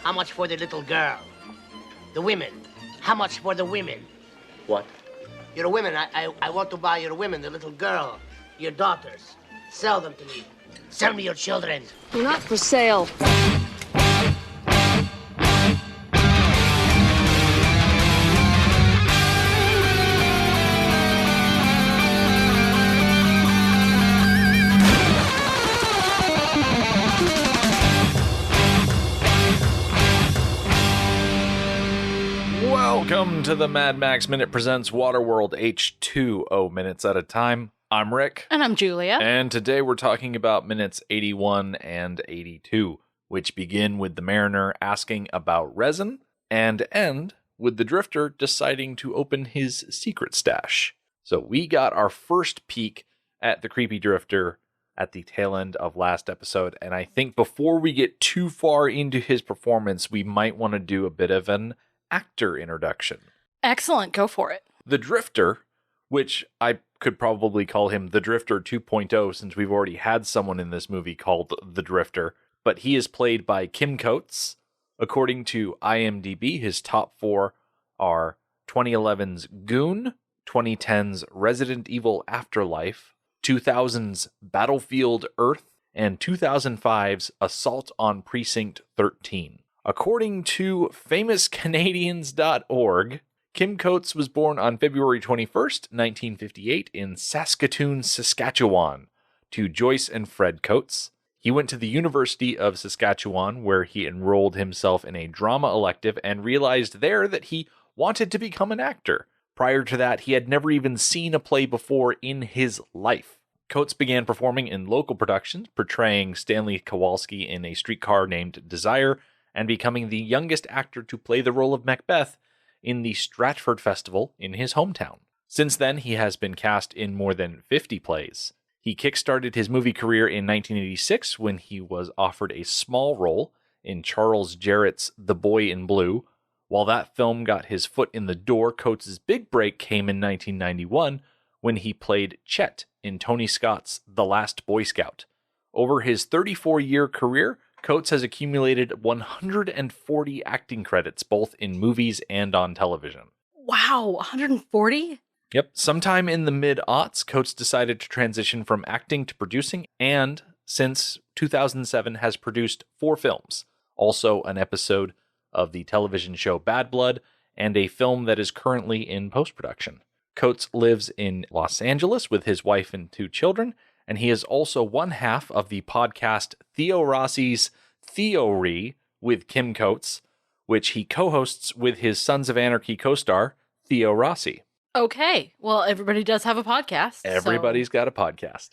How much for the little girl? The women. How much for the women? What? Your women. I want to buy your women, the little girl, your daughters. Sell them to me. Sell me your children. They're not for sale. Welcome to the Mad Max Minute Presents Waterworld H2O Minutes at a Time. I'm Rick. And I'm Julia. And today we're talking about minutes 81 and 82, which begin with the mariner asking about resin and end with the drifter deciding to open his secret stash. So we got our first peek at the creepy drifter at the tail end of last episode, and I think before we get too far into his performance, we might want to do a bit of an actor introduction. Excellent, go for it. The Drifter, which I could probably call him the Drifter 2.0 since we've already had someone in this movie called the Drifter, but he is played by Kim Coates. According to IMDb, his top four are 2011's Goon, 2010's Resident Evil Afterlife, 2000's Battlefield Earth, and 2005's Assault on Precinct 13. According to famouscanadians.org, Kim Coates was born on February 21st, 1958 in Saskatoon, Saskatchewan, to Joyce and Fred Coates. He went to the University of Saskatchewan, where he enrolled himself in a drama elective and realized there that he wanted to become an actor. Prior to that, he had never even seen a play before in his life. Coates began performing in local productions, portraying Stanley Kowalski in A Streetcar Named Desire, and becoming the youngest actor to play the role of Macbeth in the Stratford Festival in his hometown. Since then, he has been cast in more than 50 plays. He kickstarted his movie career in 1986 when he was offered a small role in Charles Jarrett's The Boy in Blue. While that film got his foot in the door, Coates' big break came in 1991 when he played Chet in Tony Scott's The Last Boy Scout. Over his 34-year career, Coates has accumulated 140 acting credits, both in movies and on television. Wow, 140? Yep. Sometime in the mid-aughts, Coates decided to transition from acting to producing, and since 2007 has produced 4 films. Also an episode of the television show Bad Blood, and a film that is currently in post-production. Coates lives in Los Angeles with his wife and 2 children, and he is also one half of the podcast Theo Rossi's Theory with Kim Coates, which he co-hosts with his Sons of Anarchy co-star, Theo Rossi. Okay, well, everybody does have a podcast. Everybody's got a podcast.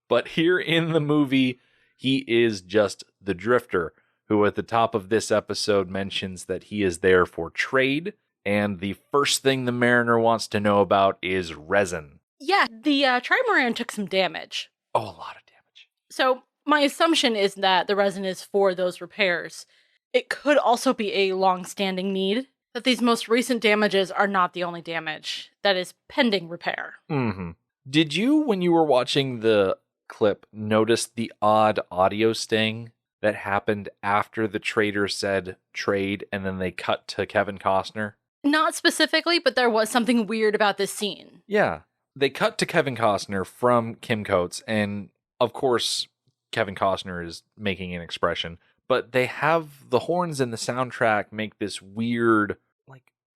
But here in the movie, he is just the Drifter, who at the top of this episode mentions that he is there for trade, and the first thing the mariner wants to know about is resin. Yeah, the Trimaran took some damage. Oh, a lot of damage. So my assumption is that the resin is for those repairs. It could also be a long-standing need, that these most recent damages are not the only damage that is pending repair. Mm-hmm. Did you, when you were watching the clip, notice the odd audio sting that happened after the trader said trade and then they cut to Kevin Costner? Not specifically, but there was something weird about this scene. Yeah. They cut to Kevin Costner from Kim Coates, and of course, Kevin Costner is making an expression, but they have the horns in the soundtrack make this weird,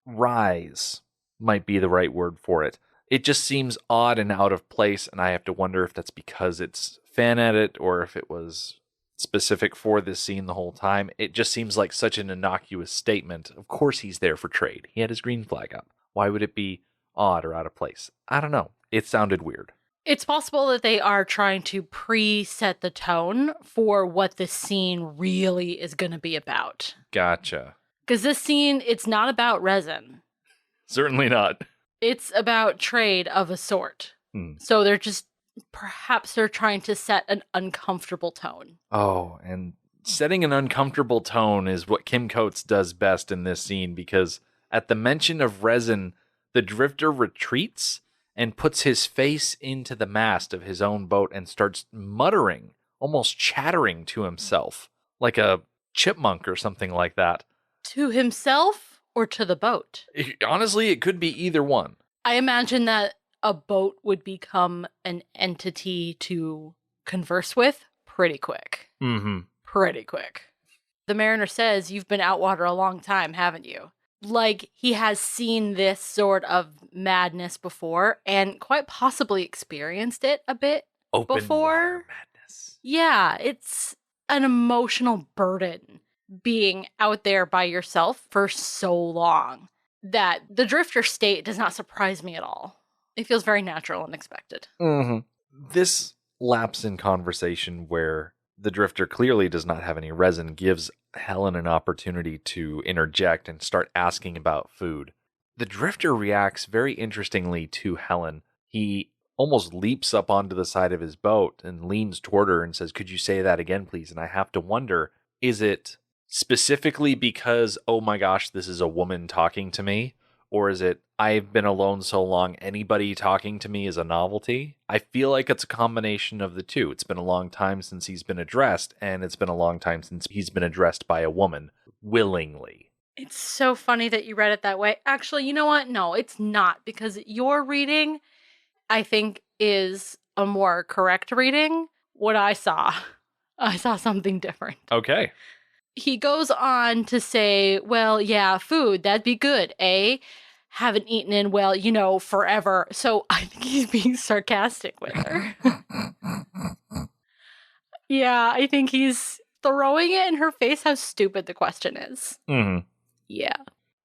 rise, might be the right word for it. It just seems odd and out of place, and I have to wonder if that's because it's fan edit or if it was specific for this scene the whole time. It just seems like such an innocuous statement. Of course he's there for trade. He had his green flag up. Why would it be odd or out of place? I don't know. It sounded weird. It's possible that they are trying to preset the tone for what this scene really is going to be about. Gotcha. Because this scene, it's not about resin. Certainly not. It's about trade of a sort. So perhaps they're trying to set an uncomfortable tone. Oh, and setting an uncomfortable tone is what Kim Coates does best in this scene, because at the mention of resin, the drifter retreats and puts his face into the mast of his own boat and starts muttering, almost chattering to himself, like a chipmunk or something like that. To himself or to the boat? Honestly, it could be either one. I imagine that a boat would become an entity to converse with pretty quick. Mm-hmm. Pretty quick. The mariner says, you've been out water a long time, haven't you? Like, he has seen this sort of madness before and quite possibly experienced it a bit Open before. water madness. Yeah, it's an emotional burden being out there by yourself for so long that the drifter state does not surprise me at all. It feels very natural and expected. Mm-hmm. This lapse in conversation where the drifter clearly does not have any resin gives Helen an opportunity to interject and start asking about food. The drifter reacts very interestingly to Helen. He almost leaps up onto the side of his boat and leans toward her and says, "Could you say that again, please?" And I have to wonder, is it specifically because, oh my gosh, this is a woman talking to me? Or is it, I've been alone so long, anybody talking to me is a novelty? I feel like it's a combination of the two. It's been a long time since he's been addressed, and it's been a long time since he's been addressed by a woman, willingly. It's so funny that you read it that way. Actually, you know what? No, it's not, because your reading, I think, is a more correct reading. What I saw something different. Okay. He goes on to say, well, yeah, food, that'd be good, eh? Haven't eaten in, well, forever. So I think he's being sarcastic with her. Yeah, I think he's throwing it in her face how stupid the question is. Mm-hmm. Yeah.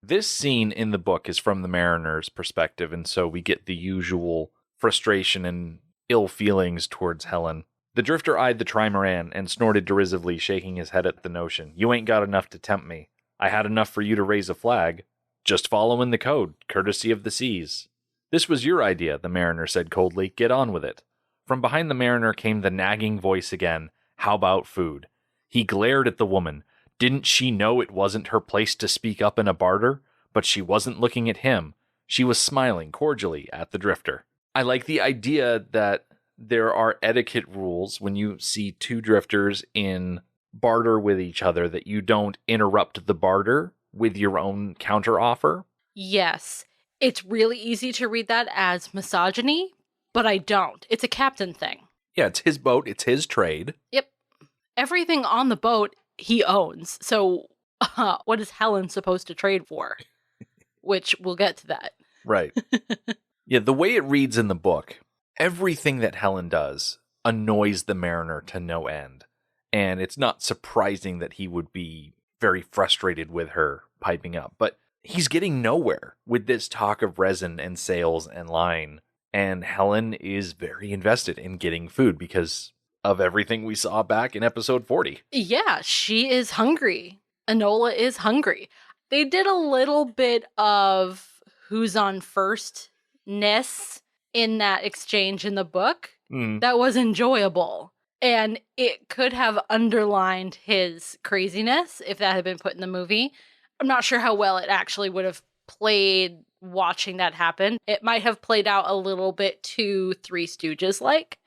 This scene in the book is from the mariner's perspective, and so we get the usual frustration and ill feelings towards Helen. The drifter eyed the Trimaran and snorted derisively, shaking his head at the notion. "You ain't got enough to tempt me. I had enough for you to raise a flag. Just following the code, courtesy of the seas." "This was your idea," the mariner said coldly. "Get on with it." From behind the mariner came the nagging voice again. "How about food?" He glared at the woman. Didn't she know it wasn't her place to speak up in a barter? But she wasn't looking at him. She was smiling cordially at the drifter. I like the idea that there are etiquette rules when you see two drifters in barter with each other, that you don't interrupt the barter with your own counteroffer. Yes. It's really easy to read that as misogyny, but I don't. It's a captain thing. Yeah, it's his boat. It's his trade. Yep. Everything on the boat he owns. So what is Helen supposed to trade for? Which we'll get to that. Right. Yeah, the way it reads in the book, everything that Helen does annoys the mariner to no end. And it's not surprising that he would be very frustrated with her piping up. But he's getting nowhere with this talk of resin and sails and line. And Helen is very invested in getting food because of everything we saw back in episode 40. Yeah, she is hungry. Enola is hungry. They did a little bit of who's on first-ness in that exchange in the book. That was enjoyable. And it could have underlined his craziness if that had been put in the movie. I'm not sure how well it actually would have played watching that happen. It might have played out a little bit too Three Stooges-like,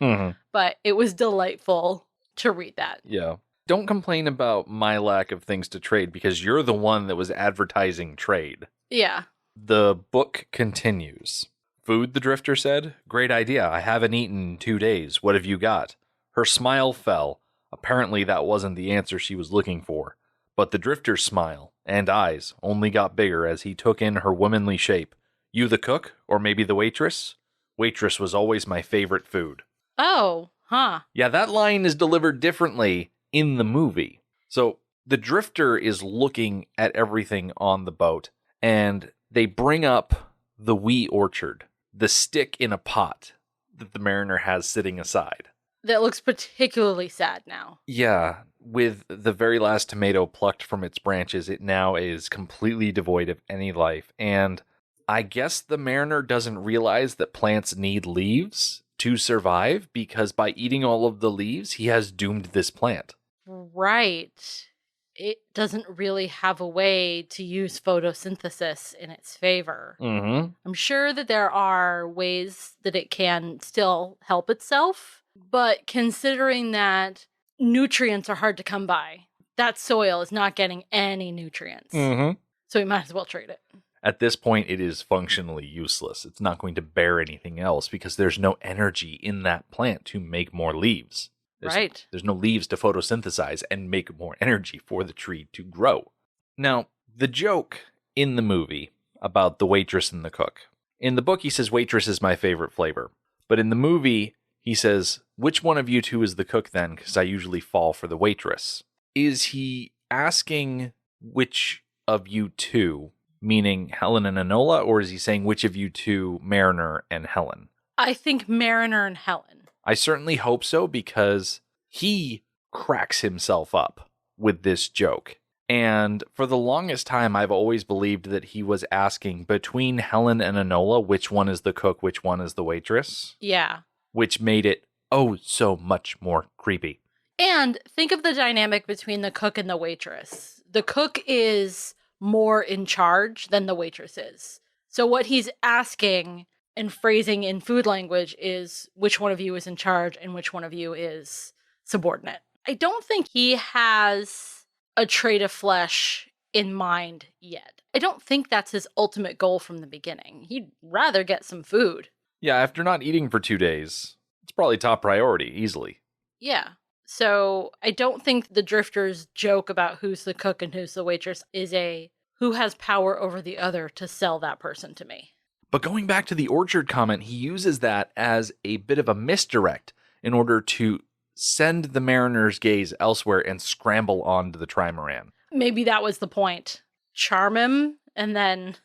but it was delightful to read that. Yeah. Don't complain about my lack of things to trade because you're the one that was advertising trade. Yeah. The book continues. "Food," the drifter said. "Great idea. I haven't eaten in 2 days. What have you got?" Her smile fell. Apparently that wasn't the answer she was looking for. But the drifter's smile and eyes only got bigger as he took in her womanly shape. "You the cook? Or maybe the waitress?" "Waitress was always my favorite food." Oh, huh. Yeah, that line is delivered differently in the movie. So the drifter is looking at everything on the boat, and they bring up the wee orchard, the stick in a pot that the mariner has sitting aside. That looks particularly sad now. Yeah, with the very last tomato plucked from its branches, it now is completely devoid of any life. And I guess the mariner doesn't realize that plants need leaves to survive, because by eating all of the leaves, he has doomed this plant. Right. It doesn't really have a way to use photosynthesis in its favor. I'm sure that there are ways that it can still help itself, but considering that nutrients are hard to come by, that soil is not getting any nutrients. Mm-hmm. So we might as well trade it. At this point, it is functionally useless. It's not going to bear anything else because there's no energy in that plant to make more leaves. Right. There's no leaves to photosynthesize and make more energy for the tree to grow. Now, the joke in the movie about the waitress and the cook. In the book, he says, waitress is my favorite flavor. But in the movie, he says, which one of you two is the cook then? Because I usually fall for the waitress. Is he asking which of you two, meaning Helen and Enola, or is he saying which of you two, Mariner and Helen? I think Mariner and Helen. I certainly hope so, because he cracks himself up with this joke. And for the longest time, I've always believed that he was asking between Helen and Enola, which one is the cook, which one is the waitress. Yeah. Which made it, oh, so much more creepy. And think of the dynamic between the cook and the waitress. The cook is more in charge than the waitress is. So what he's asking and phrasing in food language is which one of you is in charge and which one of you is subordinate. I don't think he has a trait of flesh in mind yet. I don't think that's his ultimate goal from the beginning. He'd rather get some food. Yeah, after not eating for 2 days, it's probably top priority, easily. Yeah. So I don't think the Drifter's joke about who's the cook and who's the waitress is a who has power over the other to sell that person to me. But going back to the orchard comment, he uses that as a bit of a misdirect in order to send the Mariner's gaze elsewhere and scramble onto the Trimaran. Maybe that was the point. Charm him and then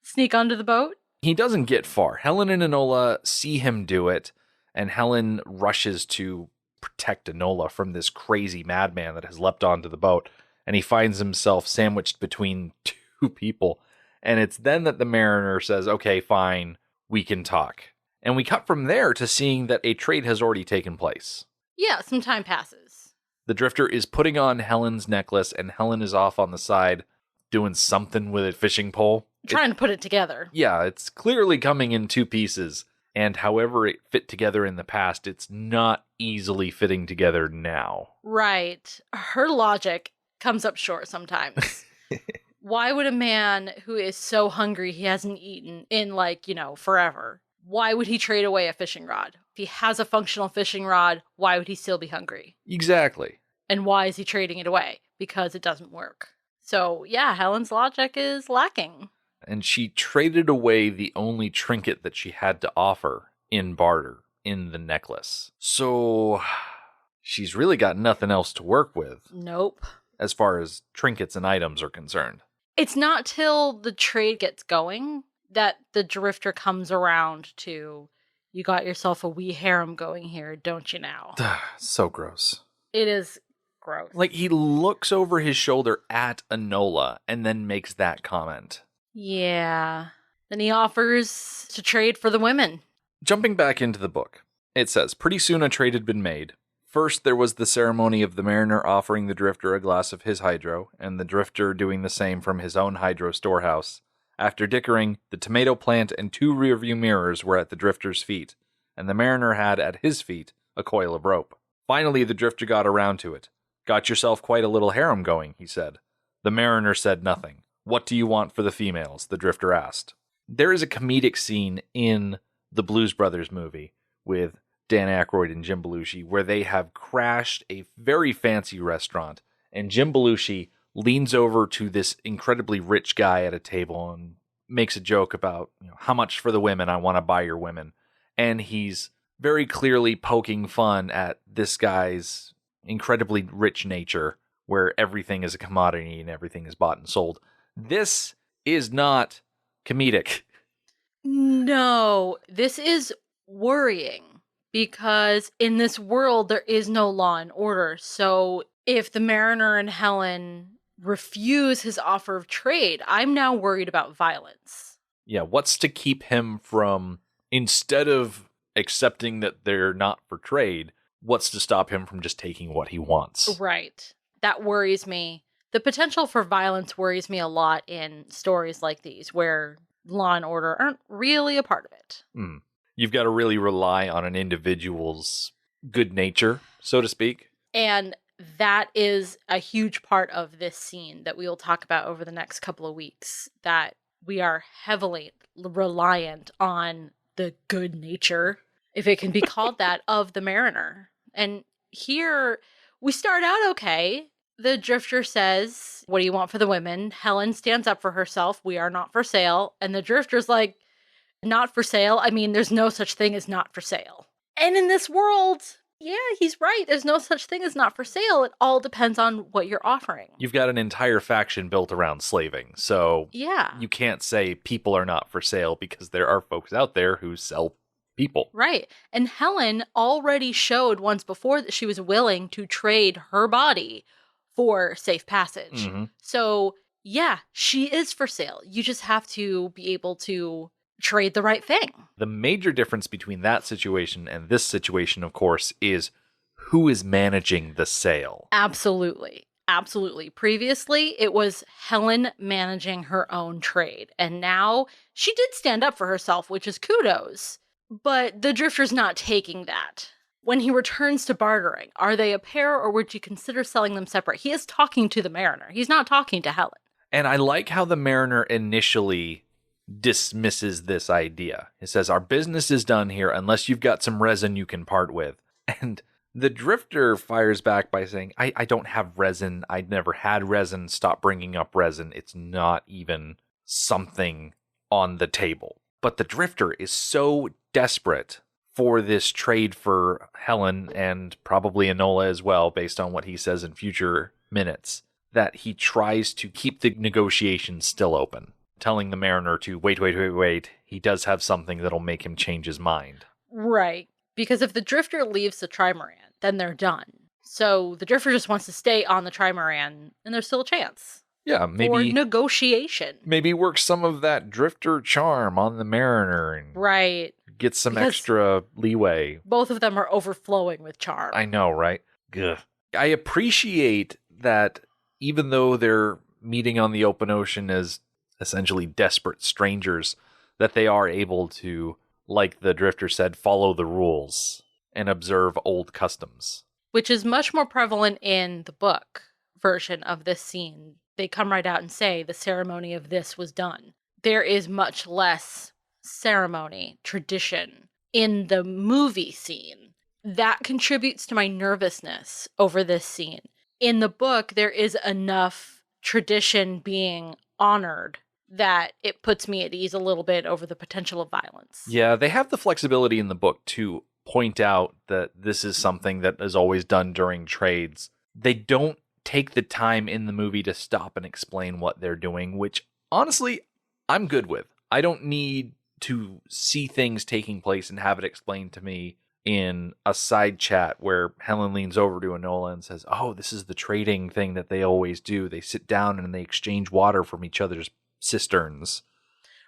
sneak onto the boat? He doesn't get far. Helen and Enola see him do it, and Helen rushes to protect Enola from this crazy madman that has leapt onto the boat, and he finds himself sandwiched between two people. And it's then that the Mariner says, okay, fine, we can talk. And we cut from there to seeing that a trade has already taken place. Yeah, some time passes. The Drifter is putting on Helen's necklace, and Helen is off on the side doing something with a fishing pole. Trying to put it together. Yeah, it's clearly coming in two pieces. And however it fit together in the past, it's not easily fitting together now. Right. Her logic comes up short sometimes. Why would a man who is so hungry he hasn't eaten in, forever, why would he trade away a fishing rod? If he has a functional fishing rod, why would he still be hungry? Exactly. And why is he trading it away? Because it doesn't work. So, yeah, Helen's logic is lacking. And she traded away the only trinket that she had to offer in barter in the necklace. So she's really got nothing else to work with. Nope. As far as trinkets and items are concerned. It's not till the trade gets going that the Drifter comes around to, you got yourself a wee harem going here, don't you now? So gross. It is gross. Like, he looks over his shoulder at Enola and then makes that comment. Yeah. Then he offers to trade for the women. Jumping back into the book, it says, pretty soon a trade had been made. First, there was the ceremony of the Mariner offering the Drifter a glass of his hydro, and the Drifter doing the same from his own hydro storehouse. After dickering, the tomato plant and 2 rearview mirrors were at the Drifter's feet, and the Mariner had at his feet a coil of rope. Finally, the Drifter got around to it. Got yourself quite a little harem going, he said. The Mariner said nothing. What do you want for the females? The Drifter asked. There is a comedic scene in the Blues Brothers movie with Dan Aykroyd and Jim Belushi where they have crashed a very fancy restaurant, and Jim Belushi leans over to this incredibly rich guy at a table and makes a joke about, how much for the women? I want to buy your women. And he's very clearly poking fun at this guy's incredibly rich nature where everything is a commodity and everything is bought and sold. This is not comedic. No, this is worrying because in this world there is no law and order. So if the Mariner and Helen refuse his offer of trade, I'm now worried about violence. Yeah, what's to keep him from, instead of accepting that they're not for trade, what's to stop him from just taking what he wants? Right. That worries me. The potential for violence worries me a lot in stories like these where law and order aren't really a part of it. You've got to really rely on an individual's good nature, so to speak. And that is a huge part of this scene that we will talk about over the next couple of weeks, that we are heavily reliant on the good nature, if it can be called that, of the mariner. And here we start out okay. The drifter says, "What do you want for the women?" Helen stands up for herself. "We are not for sale." And the drifter's like, "Not for sale? I mean, there's no such thing as not for sale." And in this world, yeah, he's right. There's no such thing as not for sale. It all depends on what you're offering. You've got an entire faction built around slaving. So Yeah. you can't say people are not for sale because there are folks out there who sell people. Right. And Helen already showed once before that she was willing to trade her body for safe passage. Mhm. So, yeah, she is for sale. You just have to be able to trade the right thing. The major difference between that situation and this situation, of course, is who is managing the sale. Absolutely. Absolutely. Previously, it was Helen managing her own trade. And now she did stand up for herself, which is kudos. But the drifter's not taking that. When he returns to bartering, are they a pair or would you consider selling them separate? He is talking to the mariner. He's not talking to Helen. And I like how the mariner initially dismisses this idea. It says, our business is done here unless you've got some resin you can part with. And the drifter fires back by saying, I don't have resin. I'd never had resin. Stop bringing up resin. It's not even something on the table. But the drifter is so desperate for this trade for Helen and probably Enola as well, based on what he says in future minutes, that he tries to keep the negotiations still open, telling the mariner to wait. He does have something that'll make him change his mind. Right. Because if the drifter leaves the Trimaran, then they're done. So the drifter just wants to stay on the Trimaran, and there's still a chance. Yeah, maybe. Or negotiation. Maybe work some of that drifter charm on the mariner and Right. get some Because extra leeway. both of them are overflowing with charm. I know, right? Ugh. I appreciate that even though they're meeting on the open ocean as essentially desperate strangers, that they are able to, like the drifter said, follow the rules and observe old customs. Which is much more prevalent in the book version of this scene. They come right out and say the ceremony of this was done. There is much less ceremony, tradition in the movie scene. That contributes to my nervousness over this scene. In the book, there is enough tradition being honored that it puts me at ease a little bit over the potential of violence. Yeah, they have the flexibility in the book to point out that this is something that is always done during trades. They don't take the time in the movie to stop and explain what they're doing, which honestly, I'm good with. I don't need to see things taking place and have it explained to me in a side chat where Helen leans over to Enola and says, oh, this is the trading thing that they always do. They sit down and they exchange water from each other's cisterns.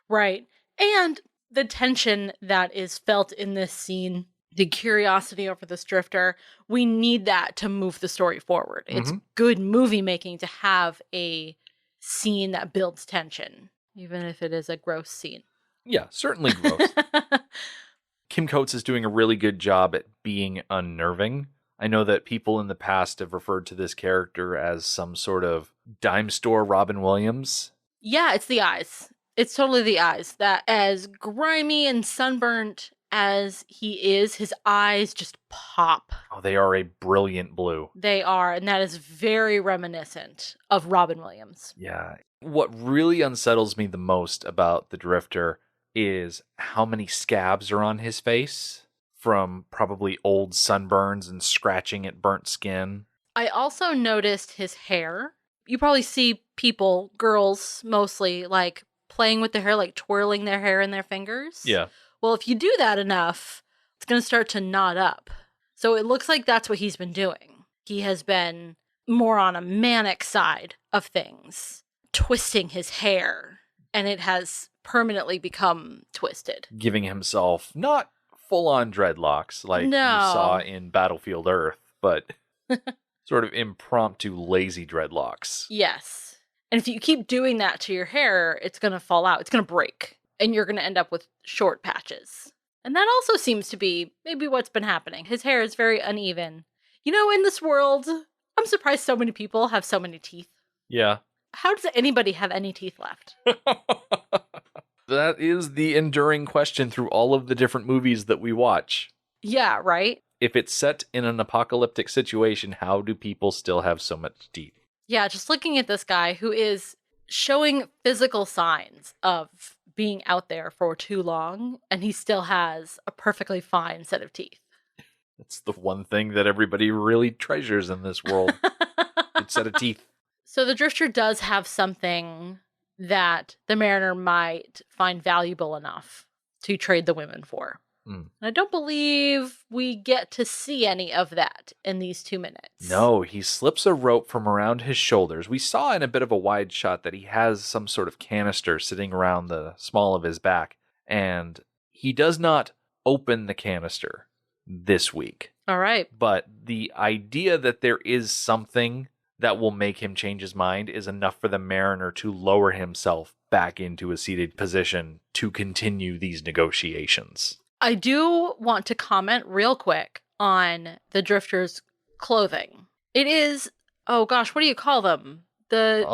Right. And the tension that is felt in this scene, the curiosity over this drifter, we need that to move the story forward. It's good movie making to have a scene that builds tension, even if it is a gross scene. Yeah, certainly gross. Kim Coates is doing a really good job at being unnerving. I know that people in the past have referred to this character as some sort of dime store Robin Williams. Yeah, it's the eyes. It's totally the eyes. That as grimy and sunburnt as he is, his eyes just pop. Oh, they are a brilliant blue. They are, and that is very reminiscent of Robin Williams. Yeah. What really unsettles me the most about the Drifter is how many scabs are on his face from probably old sunburns and scratching at burnt skin. I also noticed his hair. You probably see people, girls mostly, like playing with their hair, like twirling their hair in their fingers. Yeah. Well, if you do that enough, it's going to start to knot up. So it looks like that's what he's been doing. He has been more on a manic side of things, twisting his hair, and it has permanently become twisted. Giving himself not full-on dreadlocks like you saw in Battlefield Earth, but sort of impromptu lazy dreadlocks. Yes. And if you keep doing that to your hair, it's going to fall out. It's going to break. And you're going to end up with short patches. And that also seems to be maybe what's been happening. His hair is very uneven. You know, in this world, I'm surprised so many people have so many teeth. Yeah. How does anybody have any teeth left? That is the enduring question through all of the different movies that we watch. Yeah, right? If it's set in an apocalyptic situation, how do people still have so much teeth? Yeah, just looking at this guy who is showing physical signs of being out there for too long, and he still has a perfectly fine set of teeth. It's the one thing that everybody really treasures in this world. Good set of teeth. So the Drifter does have something that the Mariner might find valuable enough to trade the women for. And I don't believe we get to see any of that in these 2 minutes. No, he slips a rope from around his shoulders. We saw in a bit of a wide shot that he has some sort of canister sitting around the small of his back, and he does not open the canister this week. All right. But the idea that there is something that will make him change his mind is enough for the Mariner to lower himself back into a seated position to continue these negotiations. I do want to comment real quick on the Drifter's clothing. It is, oh gosh, what do you call them? The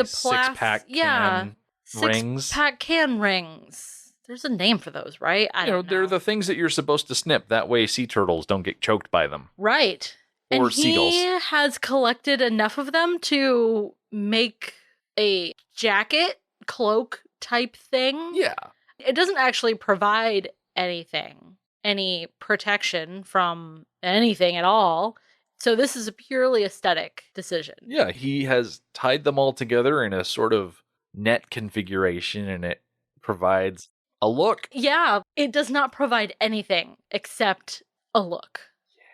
six-pack can rings. Six-pack can rings. There's a name for those, right? I don't know. They're the things that you're supposed to snip. That way sea turtles don't get choked by them. Right. Or and seagulls. He has collected enough of them to make a jacket, cloak type thing. Yeah. It doesn't actually provide anything, any protection from anything at all. So this is a purely aesthetic decision. Yeah, he has tied them all together in a sort of net configuration, and it provides a look. Yeah, it does not provide anything except a look. Yeah.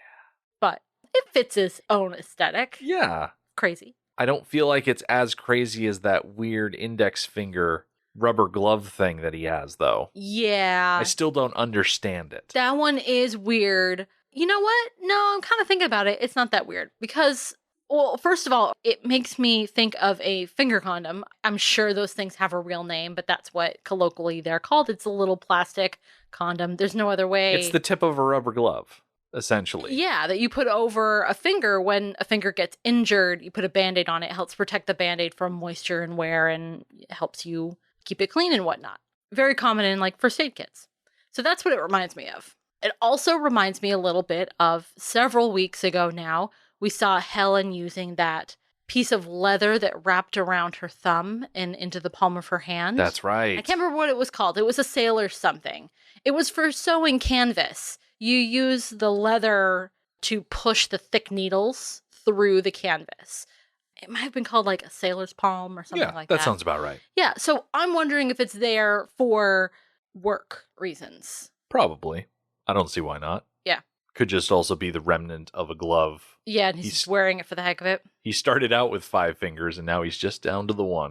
But it fits his own aesthetic. Yeah. Crazy. I don't feel like it's as crazy as that weird index finger rubber glove thing that he has, though. Yeah. I still don't understand it. That one is weird. You know what? No, I'm kind of thinking about it. It's not that weird because, well, first of all, it makes me think of a finger condom. I'm sure those things have a real name, but that's what colloquially they're called. It's a little plastic condom. There's no other way. It's the tip of a rubber glove, essentially. Yeah, that you put over a finger when a finger gets injured. You put a Band-Aid on it. It helps protect the Band-Aid from moisture and wear and it helps you keep it clean and whatnot. Very common in like first aid kits. So that's what it reminds me of. It also reminds me a little bit of several weeks ago now, we saw Helen using that piece of leather that wrapped around her thumb and into the palm of her hand. That's right. I can't remember what it was called. It was a sailor's something. It was for sewing canvas. You use the leather to push the thick needles through the canvas. It might have been called like a sailor's palm or something like that. That sounds about right. Yeah, so I'm wondering if it's there for work reasons. Probably. I don't see why not. Yeah. Could just also be the remnant of a glove. Yeah, and he's just wearing it for the heck of it. He started out with 5 fingers, and now he's just down to the 1.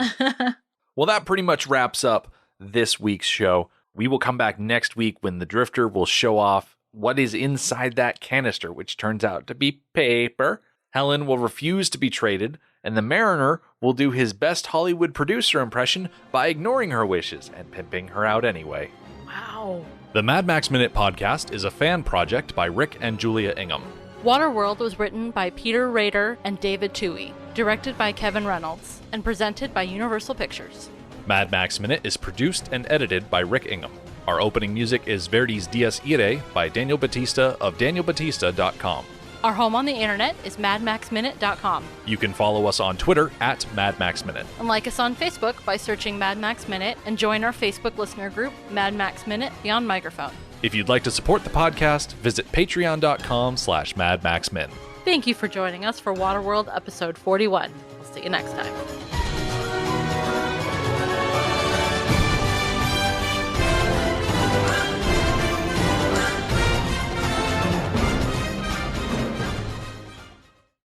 Well, that pretty much wraps up this week's show. We will come back next week when the Drifter will show off what is inside that canister, which turns out to be paper. Helen will refuse to be traded, and the Mariner will do his best Hollywood producer impression by ignoring her wishes and pimping her out anyway. Wow. The Mad Max Minute podcast is a fan project by Rick and Julia Ingham. Waterworld was written by Peter Rader and David Toohey, directed by Kevin Reynolds, and presented by Universal Pictures. Mad Max Minute is produced and edited by Rick Ingham. Our opening music is Verdi's Dies Irae by Daniel Batista of danielbatista.com. Our home on the internet is madmaxminute.com. You can follow us on Twitter at MadMaxMinute. And like us on Facebook by searching Mad Max Minute and join our Facebook listener group, Mad Max Minute Beyond Microphone. If you'd like to support the podcast, visit patreon.com/MadMaxMin. Thank you for joining us for Waterworld episode 41. We'll see you next time.